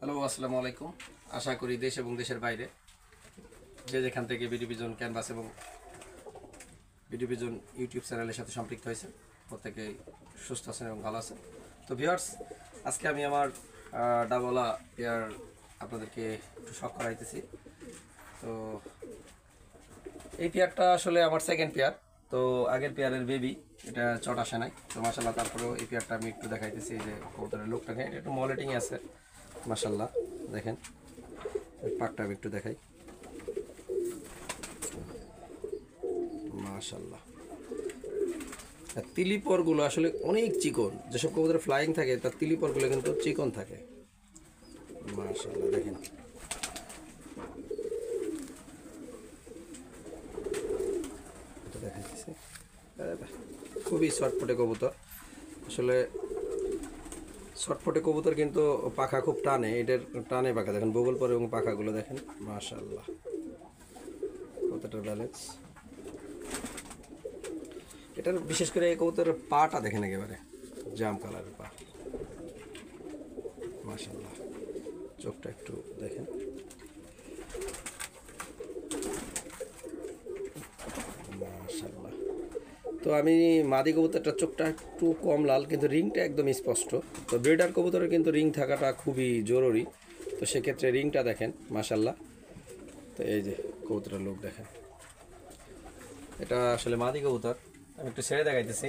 Hello, আসসালামু আলাইকুম। আশা করি দেশ এবং দেশের বাইরে যে যেখান থেকে বিডি ভিজন ক্যানভাস এবং বিডি ভিজন ইউটিউব চ্যানেলের সাথে সম্পৃক্ত হয়েছে প্রত্যেকেই সুস্থ আছেন এবং ভালো আছেন। তো ভিউয়ার্স, আজকে আমি আমার ডাবলা পেয়ার আপনাদেরকে একটু শখ করাইতেছি। তো এই পেয়ারটা আসলে আমার সেকেন্ড পেয়ার। তো আগের পেয়ারের বেবি এটা চট আসে নাই, তো মাশাল্লাহ তারপরেও এই পেয়ারটা আমি একটু দেখাইতেছি যে কবুতরের লোকটাকে এটা একটু মলেটিংয়ে আছে। মাশাল্লাহ দেখেন, পাকটা আমি একটু দেখাই। মাশাল্লাহ তিলিপরগুলো আসলে অনেক চিকন, যেসব কবুতর ফ্লাইং থাকে তার তিলিপরগুলো কিন্তু চিকন থাকে। মাশাল্লাহ দেখেন, দেখাইতেছি খুবই শর্টফুটে কবুতর। আসলে শর্টফুটে কবুতর কিন্তু পাখা খুব টানে, এটার টানে পাখা দেখেন, বগল পরে এবং পাখাগুলো দেখেন। মাশাল্লাহ কতটা ব্যালেন্স, এটার বিশেষ করে এই কবুতরের পাটা দেখেন, একেবারে জাম কালারের পা। মাশাল্লাহ চোখটা একটু দেখেন। মাশাল্লাহ। তো আমি মাদি কবুতরটার চোখটা একটু কম লাল, কিন্তু রিংটা একদম স্পষ্ট। তো ব্রিডার কবুতরের কিন্তু রিং থাকাটা খুবই জরুরি, তো সেক্ষেত্রে রিংটা দেখেন। মাশাল্লাহ। তো এই যে কবুতরের লোক দেখেন, এটা আসলে মাদি কবুতর। আমি একটু ছেড়ে দেখাইতেছি।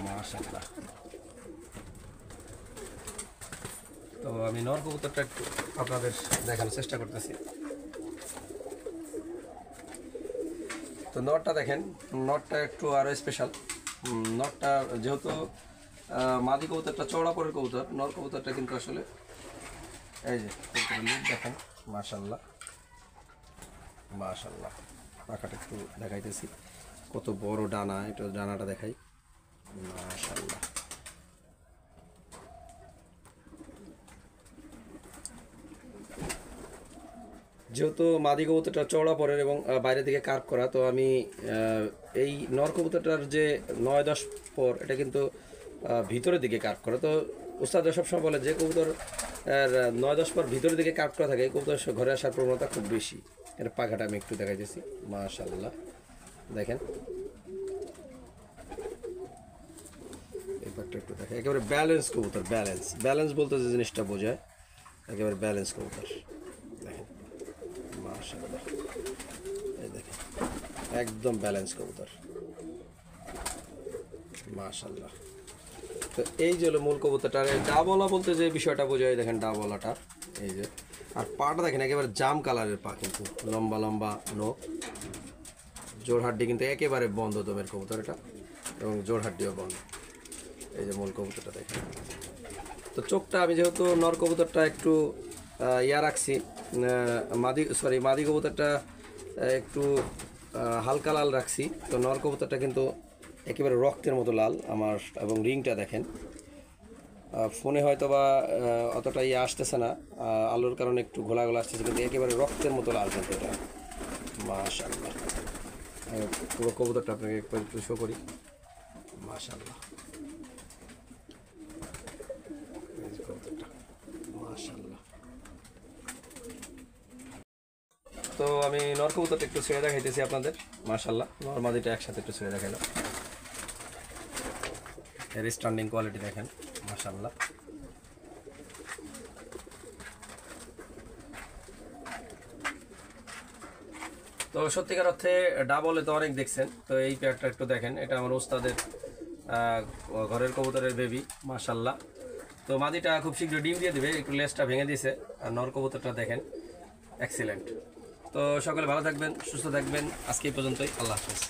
মাশাআল্লাহ। তো আমি নর কবুতরটা একটু আপনাদের দেখানোর চেষ্টা করতেছি। তো নরটা দেখেন, নরটা একটু আরও স্পেশাল। নরটা যেহেতু মাদি কবুতরটা চওড়া পরের কবুতর, নর কবুতরটা কিন্তু আসলে এই যে কবুতরের লুক দেখেন। মাশাআল্লাহ মাশাআল্লাহ। পাখাটা একটু দেখাইতেছি, কত বড় ডানা, এটা ডানাটা দেখাই। মাশাআল্লাহ। যেহেতু মাদি কবুতরটা চওড়া পরের এবং বাইরে থেকে কার্ভ করা, তো আমি এই নর কবুতরটার যে 9-10 পর এটা কিন্তু ভিতরের দিকে কার্ভ করা। তো উস্তাদরা সবসময় বলে যে কবুতর 9-10 পর ভিতরের দিকে কার্ভ করা থাকে, এই কবুতর ঘরে আসার প্রবণতা খুব বেশি। এর পাখাটা আমি একটু দেখাইতেছি। মাশাআল্লাহ দেখেন, এই পাখটা একটু দেখেন, একেবারে ব্যালেন্স কবুতর। ব্যালেন্স বলতে যে জিনিসটা বোঝায়, একেবারে ব্যালেন্স কবুতর দেখেন। মাশাআল্লাহ এই দেখেন, একদম ব্যালেন্স কবুতর। মাশাআল্লাহ। তো এই যে হলো মূল কবুতরটার ডাবলা বলতে যে বিষয়টা বোঝায়, দেখেন ডাবলাটা এই যে। আর পাটা দেখেন, একেবারে জাম কালারের পা, কিন্তু লম্বা লম্বা নোক, জোড়হাড্ডি কিন্তু একেবারে বন্ধ দমের কবুতর এটা, এবং জোড়হাড্ডিও বন্ধ। এই যে মূল কবুতরটা দেখেন। তো চোখটা আমি যেহেতু নর কবুতরটা একটু ইয়া রাখছি, মাদি কবুতরটা একটু হালকা লাল রাখছি, তো নর কবুতরটা কিন্তু একেবারে রক্তের মতো লাল আমার। এবং রিংটা দেখেন, ফোনে হয়তো বা অতটা ইয়ে আসতেছে না, আলোর কারণে একটু ঘোলা ঘোলা আসতেছে, কিন্তু একেবারে রক্তের মতো লাল কিন্তু এটা। মাশাআল্লাহ। পুরো কবুতরটা আপনাকে একটু শো করি। মাশাআল্লাহ কবুতরটা। মাশাআল্লাহ। তো আমি নর কবুতরটা একটু ছেড়ে দেখাইতেছি আপনাদের। মাশাআল্লাহ, নর মাদিটা একসাথে একটু ছেড়ে দেখাইলাম। এর স্ট্যান্ডিং কোয়ালিটি দেখেন। মাশাআল্লাহ। তো সত্যিকার অর্থে ডাবলে তো অনেক দেখছেন, তো এই পেয়ারটা একটু দেখেন। এটা আমার ওস্তাদের ঘরের কবুতরের বেবি। মাশাআল্লাহ। তো মাদিটা খুব শীঘ্র ডিম দিয়ে দেবে, একটু লেজটা ভেঙে দিয়েছে। আর নর কবুতরটা দেখেন এক্সিলেন্ট। তো সকলে ভালো থাকবেন, সুস্থ থাকবেন। আজকে এই পর্যন্তই। আল্লাহ হাফেজ।